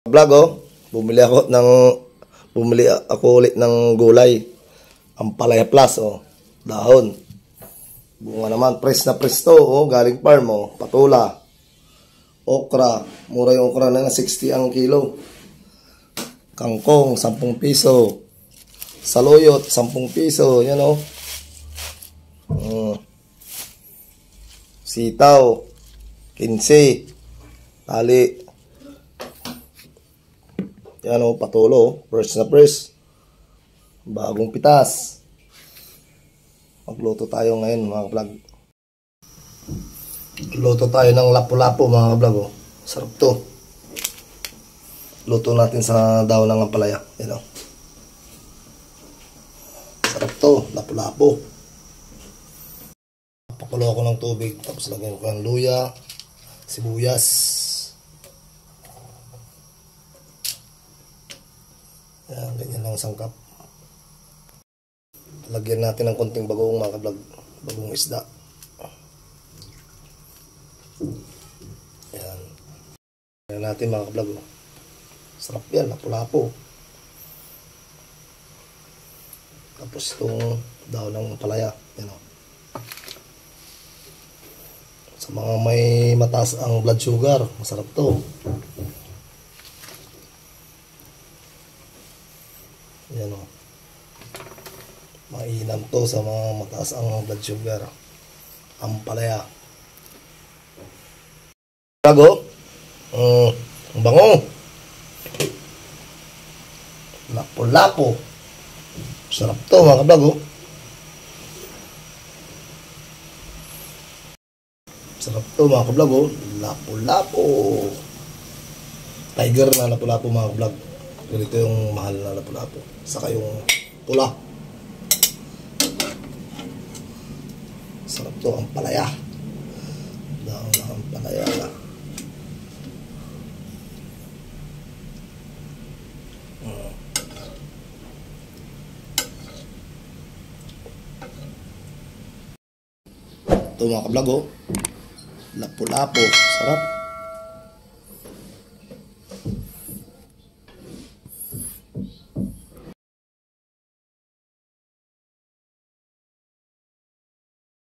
Vlog oh, bumili ako ulit ng gulay. Ampalaya Plus oh, dahon. Bunga naman, press na press to oh, galing farm oh, patula. Okra, mura yung okra na 60 ang kilo. Kangkong, 10 piso. Saluyot, 10 piso, yan oh. Sitaw, 15. Tali. Yan o, patulo. Press na press. Bagong pitas. Magluto tayo ngayon mga vlog. Luto tayo ng lapu-lapu mga vlog. Sarap to. Luto natin sa daon ng ampalaya. Yan o. Sarap to, lapu-lapu. Pakulo ako ng tubig. Tapos lagyan ko ng luya, sibuyas. Yan, ganyan lang sangkap. Lagyan natin ng konting bagong mga kablog. Bagong isda. Yan. Lagyan natin mga kablog. Sarap yan, lapu-lapu. Tapos itong daon ng palaya. Yan o. Sa mga may mataas ang blood sugar, masarap to. Yan o. Mainam to sa mga mataas ang blood sugar. Ampalaya. Bago. Ang bango. Lapu-lapu. Sarap to mga kabago. Sarap to mga kabago. Lapu-lapu. Tiger na lapu-lapu mga kabago. Ganito yung mahal na lapu-lapu. Saka yung pula. Sarap to, ampalaya. Daon na ampalaya na. Ito mga kablago. Lapu-lapu. Sarap.